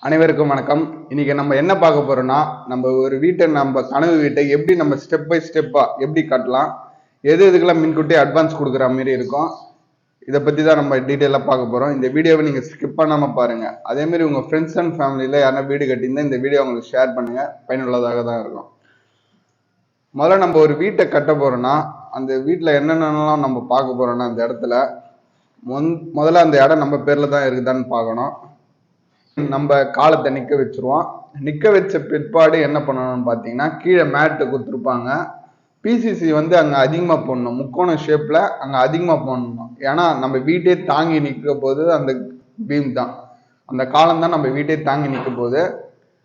அனைவருக்கும் வணக்கம். இன்னைக்கு நம்ம என்ன பார்க்க போறோம்னா, நம்ம ஒரு வீட்டை, நம்ம கனவு வீட்டை எப்படி நம்ம ஸ்டெப் பை ஸ்டெப்பா எப்படி கட்டலாம், எதுக்கெல்லாம் முன்கூட்டி அட்வான்ஸ் கொடுக்குற மாதிரி இருக்கும், இதை பத்தி தான் நம்ம டீட்டெயிலாக பார்க்க போறோம். இந்த வீடியோவை நீங்க ஸ்கிப் பண்ணாம பாருங்க. அதே மாதிரி உங்க ஃப்ரெண்ட்ஸ் அண்ட் ஃபேமிலியில யாரா வீடு கட்டியிருந்தா இந்த வீடியோ உங்களுக்கு ஷேர் பண்ணுங்க, பயனுள்ளதாக தான் இருக்கும். முதல்ல நம்ம ஒரு வீட்டை கட்ட போறோம்னா அந்த வீட்டில் என்னென்னலாம் நம்ம பார்க்க போறோம்னா, அந்த இடத்துல முதல்ல அந்த இடம் நம்ம பேர்ல தான் இருக்குதான்னு பார்க்கணும். நம்ம காலத்தை நிக்க வச்சிருவோம். நிக்க வச்ச பிற்பாடு என்ன பண்ணணும்னு பாத்தீங்கன்னா, கீழே மேட்டு கொடுத்துருப்பாங்க. பிசிசி வந்து அங்க அதிகமா போடணும், முக்கோண ஷேப்ல அங்க அதிகமா போடணும். ஏன்னா நம்ம வீட்டே தாங்கி நிற்க போது அந்த பீம் தான், அந்த காலம் தான் நம்ம வீட்டே தாங்கி நிற்க போது.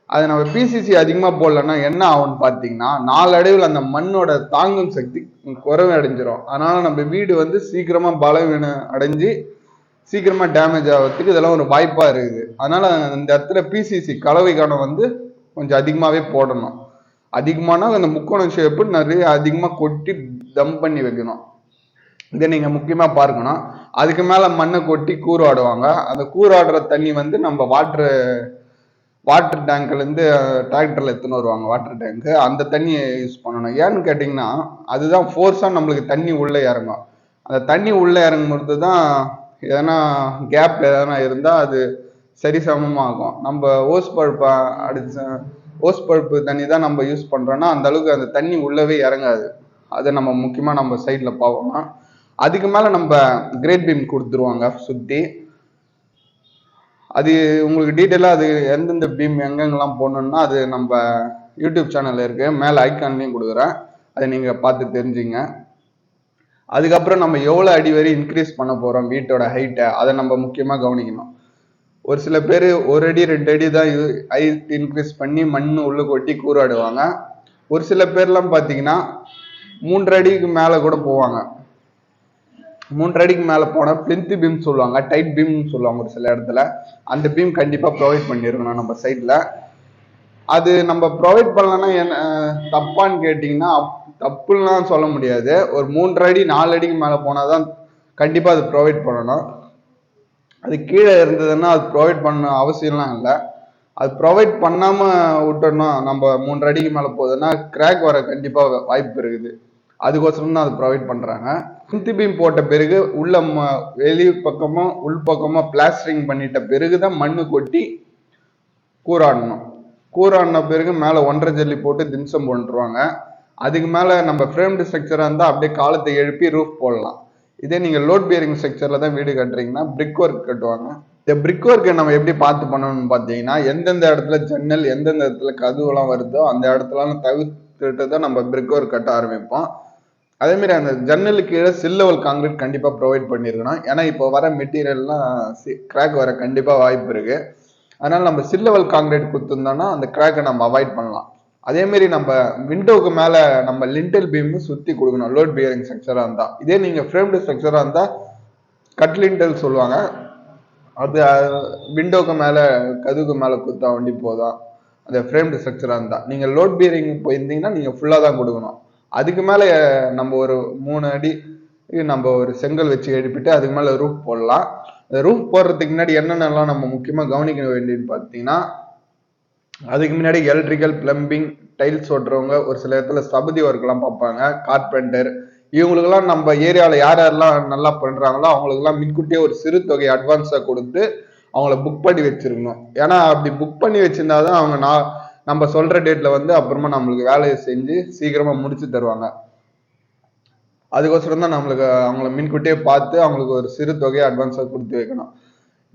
அது நம்ம பிசிசி அதிகமா போடலன்னா என்ன ஆகும்னு பாத்தீங்கன்னா, நாளடைவில் அந்த மண்ணோட தாங்கும் சக்தி குறைவு அடைஞ்சிரும். அதனால நம்ம வீடு வந்து சீக்கிரமா பலவீனம் அடைஞ்சு சீக்கிரமா டேமேஜ் ஆகிறதுக்கு இதெல்லாம் ஒரு வாய்ப்பா இருக்குது. அதனால இந்த இடத்துல பிசிசி கலவைக்கான வந்து கொஞ்சம் அதிகமாவே போடணும். அதிகமான அந்த முக்கோண ஷேப்பு நிறைய அதிகமா கொட்டி தம் பண்ணி வைக்கணும். இதை நீங்க முக்கியமா பார்க்கணும். அதுக்கு மேல மண்ணை கொட்டி கூறாடுவாங்க. அந்த கூறாடுற தண்ணி வந்து நம்ம வாட்டர் டேங்க்ல இருந்து டிராக்டர்ல எடுத்துன்னு வருவாங்க. வாட்டர் டேங்க் அந்த தண்ணியை யூஸ் பண்ணணும். ஏன்னு கேட்டீங்கன்னா, அதுதான் ஃபோர்ஸா நம்மளுக்கு தண்ணி உள்ள இறங்கும். அந்த தண்ணி உள்ள இறங்கும்போது தான் எதனா கேப் எதனா இருந்தால் அது சரிசமமாகும். நம்ம ஓஸ் பழுப்பு தண்ணி தான் நம்ம யூஸ் பண்ணுறோன்னா அந்த அளவுக்கு அந்த தண்ணி உள்ளவே இறங்காது. அதை நம்ம முக்கியமாக நம்ம சைடில் பார்க்கணும். அதுக்கு மேலே நம்ம கிரேட் பீம் கொடுத்துருவாங்க சுற்றி. அது உங்களுக்கு டீட்டெயிலாக அது எந்தெந்த பீம் எங்கெங்கெல்லாம் போடணுன்னா அது நம்ம யூடியூப் சேனலில் இருக்குது, மேலே ஐக்கான்லையும் கொடுக்குறேன், அதை நீங்கள் பார்த்து தெரிஞ்சுங்க. அதுக்கப்புறம் நம்ம எவ்வளோ அடி வரை இன்க்ரீஸ் பண்ண போகிறோம் வீட்டோட ஹைட்டை, அதை நம்ம முக்கியமாக கவனிக்கணும். ஒரு சில பேர் 1 அடி 2 அடி தான் ஹைட் இன்க்ரீஸ் பண்ணி மண் உள்ள கொட்டி கூறாடுவாங்க. ஒரு சில பேர்லாம் பார்த்தீங்கன்னா 3 அடிக்கு மேலே கூட போவாங்க. 3 அடிக்கு மேலே போனால் பிளிந்த் பீம் சொல்லுவாங்க, டைட் பீம்னு சொல்லுவாங்க ஒரு சில இடத்துல. அந்த பீம் கண்டிப்பாக ப்ரொவைட் பண்ணியிருக்கணும் நம்ம சைடில். அது நம்ம ப்ரொவைட் பண்ணலன்னா என்ன தப்பான்னு கேட்டிங்கன்னா, தப்புலாம் சொல்ல முடியாது. ஒரு 3 அடி 4 அடிக்கு மேலே போனால் தான் கண்டிப்பாக அது ப்ரொவைட் பண்ணணும். அது கீழே இருந்ததுன்னா அது ப்ரொவைட் பண்ண அவசியம்லாம் இல்லை. அது ப்ரொவைட் பண்ணாமல் விட்டுறணும். நம்ம 3 அடிக்கு மேலே போகுதுன்னா கிராக் வர கண்டிப்பாக வாய்ப்பு இருக்குது. அதுக்கோசரம் தான் அது ப்ரொவைட் பண்ணுறாங்க. குந்தி பீம் போட்ட பிறகு உள்ள வெளி பக்கமும் உள் பக்கமும் பிளாஸ்டரிங் பண்ணிட்ட பிறகு தான் மண்ணு கொட்டி கூறாடணும். கூறாடின பிறகு மேலே 1.5 ஜல்லி போட்டு திம்சம் போட்டுருவாங்க. அதுக்கு மேலே நம்ம ஃப்ரேம்டு ஸ்ட்ரக்சராக இருந்தால் அப்படியே காலத்தை எழுப்பி ரூஃப் போடலாம். இதே நீங்கள் லோட் பியரிங் ஸ்ட்ரக்சரில் தான் வீடு கட்டுறீங்கன்னா பிரிக் ஒர்க் கட்டுவாங்க. இந்த பிரிக் ஒர்க்கை நம்ம எப்படி பார்த்து பண்ணணும்னு பார்த்தீங்கன்னா, எந்தெந்த இடத்துல ஜன்னல் எந்தெந்த இடத்துல கதவுலாம் வருதோ அந்த இடத்துலாம் தவிர்த்துட்டு தான் நம்ம பிரிக் ஒர்க் கட்ட ஆரம்பிப்போம். அதேமாரி அந்த ஜன்னலுக்கு கீழே சில் லெவல் காங்கிரீட் கண்டிப்பாக ப்ரொவைட் பண்ணியிருக்கணும். ஏன்னா இப்போ வர மெட்டீரியல்லாம் கிராக் வர கண்டிப்பாக வாய்ப்பு இருக்குது. அதனால நம்ம சில் லெவல் காங்கிரீட் கொடுத்துருந்தோம்னா அந்த கிராக்கை நம்ம அவாய்ட் பண்ணலாம். அதே மாதிரி நம்ம விண்டோவுக்கு மேலே நம்ம லிண்டல் பீம் சுற்றி கொடுக்கணும் லோட் பியரிங் ஸ்ட்ரக்சராக இருந்தால். இதே நீங்கள் ஃப்ரேம்டு ஸ்ட்ரக்சராக இருந்தால் கட் லிண்டல் சொல்லுவாங்க, அது விண்டோவுக்கு மேலே கதுவுக்கு மேலே குத்தா வண்டி போதும். அந்த ஃப்ரேம்டு ஸ்ட்ரக்சராக இருந்தால் நீங்கள் லோட் பியரிங் போயிருந்தீங்கன்னா நீங்கள் ஃபுல்லாக தான் கொடுக்கணும். அதுக்கு மேலே நம்ம ஒரு 3 அடி நம்ம ஒரு செங்கல் வச்சு எழுப்பிட்டு அதுக்கு மேலே ரூஃப் போடலாம். அந்த ரூஃப் போடுறதுக்கு முன்னாடி என்னென்னலாம் நம்ம முக்கியமாக கவனிக்க வேண்டியதுன்னு பார்த்தீங்கன்னா, அதுக்கு முன்னாடி எலக்ட்ரிக்கல், பிளம்பிங், டைல்ஸ் ஓட்டுறவங்க, ஒரு சில இடத்துல சபதி ஒர்க்லாம் பார்ப்பாங்க, கார்பெண்டர், இவங்களுக்கெல்லாம் நம்ம ஏரியாவில் யார் யாரெல்லாம் நல்லா பண்ணுறாங்களோ அவங்களுக்கெல்லாம் முன்கூட்டியே ஒரு சிறு தொகை அட்வான்ஸாக கொடுத்து அவங்கள புக் பண்ணி வச்சிருக்கணும். ஏன்னா அப்படி புக் பண்ணி வச்சிருந்தாதான் அவங்க நம்ம சொல்கிற டேட்டில் வந்து அப்புறமா நம்மளுக்கு வேலையை செஞ்சு சீக்கிரமாக முடிச்சு தருவாங்க. அதுக்கோசரம் தான் நம்மளுக்கு அவங்கள முன்கூட்டியே பார்த்து அவங்களுக்கு ஒரு சிறு தொகையை அட்வான்ஸாக கொடுத்து வைக்கணும்.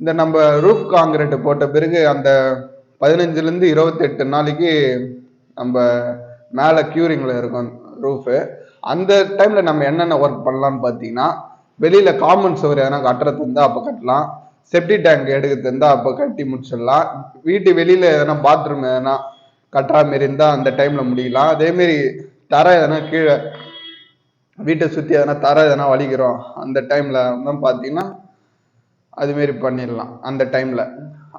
இந்த நம்ம ரூஃப் காங்கிரீட் போட்ட பிறகு அந்த 15 to 28 நாளைக்கு நம்ம மேலே கியூரிங்கில் இருக்கும் ரூஃபு. அந்த டைமில் நம்ம என்னென்ன ஒர்க் பண்ணலான்னு பார்த்தீங்கன்னா, வெளியில் காமன் சுவர் எதனா கட்டுறது இருந்தால் அப்போ கட்டலாம், செப்டி டேங்க் எடுக்கிறது இருந்தால் அப்போ கட்டி முடிச்சிடலாம், வீட்டு வெளியில் எதனா பாத்ரூம் எதனா கட்டுற மாரி இருந்தால் அந்த டைமில் முடியலாம். அதேமாரி தரை எதனா கீழே வீட்டை சுற்றி எதனா தரை எதனா வலிக்கிறோம் அந்த டைமில் தான் பார்த்தீங்கன்னா அதுமாரி பண்ணிடலாம் அந்த டைமில்.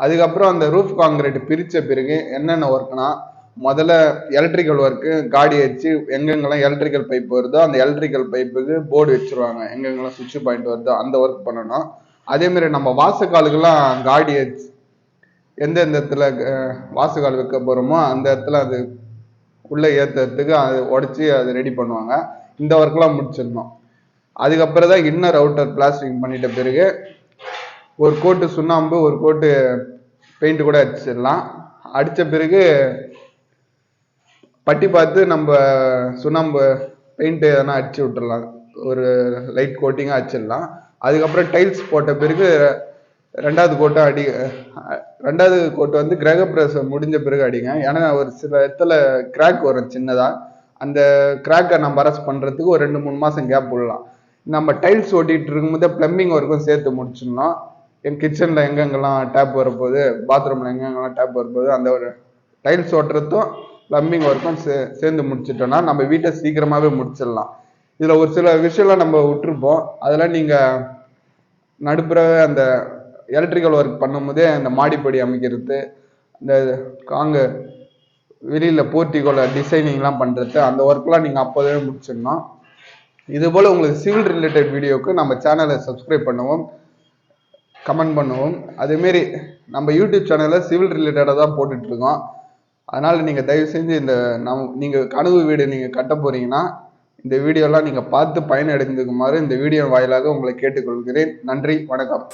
அதுக்கப்புறம் அந்த ரூஃப் காங்கிரீட் பிரித்த பிறகு என்னென்ன ஒர்க்னா, முதல்ல எலக்ட்ரிக்கல் ஒர்க்கு, காடி வச்சு எங்கெங்கெல்லாம் எலக்ட்ரிக்கல் பைப் வருதோ அந்த எலக்ட்ரிக்கல் பைப்புக்கு போர்டு வச்சுருவாங்க, எங்கெங்கெல்லாம் சுவிட்ச் பாயிண்ட் வருதோ அந்த ஒர்க் பண்ணணும். அதேமாரி நம்ம வாசக்காலுக்கெல்லாம் காடி வச்சு எந்தெந்த இடத்துல வாசுகால் வைக்க போகிறோமோ அந்த இடத்துல அது உள்ளே ஏற்றுறதுக்கு அது உடச்சி அது ரெடி பண்ணுவாங்க. இந்த ஒர்க்லாம் முடிச்சிடணும். அதுக்கப்புறம் தான் இன்னர் அவுட்டர் பிளாஸ்டிங் பண்ணிட்ட பிறகு ஒரு கோட்டு சுண்ணாம்பு ஒரு கோட்டு பெயிண்ட் கூட அடிச்சிடலாம். அடித்த பிறகு பட்டி பார்த்து நம்ம சுண்ணாம்பு பெயிண்ட் எதனா அடிச்சு விட்டுடலாம், ஒரு லைட் கோட்டிங்காக அடிச்சிடலாம். அதுக்கப்புறம் டைல்ஸ் போட்ட பிறகு ரெண்டாவது கோட்டு வந்து கிரகப்பிரவேசம் முடிஞ்ச பிறகு அடிங்க. ஏன்னா ஒரு சில இடத்துல கிராக் வரும் சின்னதாக. அந்த கிராக்கை நம்ம அரஸ்ட் பண்ணுறதுக்கு ஒரு 2-3 மாதம் கேப் விடலாம். நம்ம டைல்ஸ் ஓட்டிகிட்டு இருக்கும்போது பிளம்பிங் ஒர்க்கும் சேர்த்து முடிச்சிடணும். என் கிச்சனில் எங்கெங்கெல்லாம் டேப் வரப்போகுது, பாத்ரூமில் எங்கெங்கெல்லாம் டேப் வரப்போகுது, அந்த ஒரு டைல்ஸ் ஓட்டுறதும் பிளம்பிங் ஒர்க்கும் சேர்ந்து முடிச்சிட்டோம்னா நம்ம வீட்டை சீக்கிரமாகவே முடிச்சிடலாம். இதில் ஒரு சில விஷயம்லாம் நம்ம விட்டுருப்போம். அதெல்லாம் நீங்கள் நடுப்புற அந்த எலக்ட்ரிக்கல் ஒர்க் பண்ணும்போதே அந்த மாடிப்படி அமைக்கிறது, இந்த வெளியில் போர்ட்டிக்கோல டிசைனிங்லாம் பண்ணுறது, அந்த ஒர்க்லாம் நீங்கள் அப்போதே முடிச்சிடணும். இதுபோல் உங்களுக்கு சிவில் ரிலேட்டட் வீடியோவுக்கு நம்ம சேனலை சப்ஸ்கிரைப் பண்ணுவோம், கமெண்ட் பண்ணுவோம். அதேமாரி நம்ம யூடியூப் சேனலில் சிவில் ரிலேட்டடாக தான் போட்டுட்ருக்கோம். அதனால் நீங்கள் தயவு செஞ்சு நீங்கள் கனவு வீடு நீங்கள் கட்ட போகிறீங்கன்னா இந்த வீடியோலாம் நீங்கள் பார்த்து பயனடைந்துக்குமாறு இந்த வீடியோ வாயிலாக உங்களை கேட்டுக்கொள்கிறேன். நன்றி, வணக்கம்.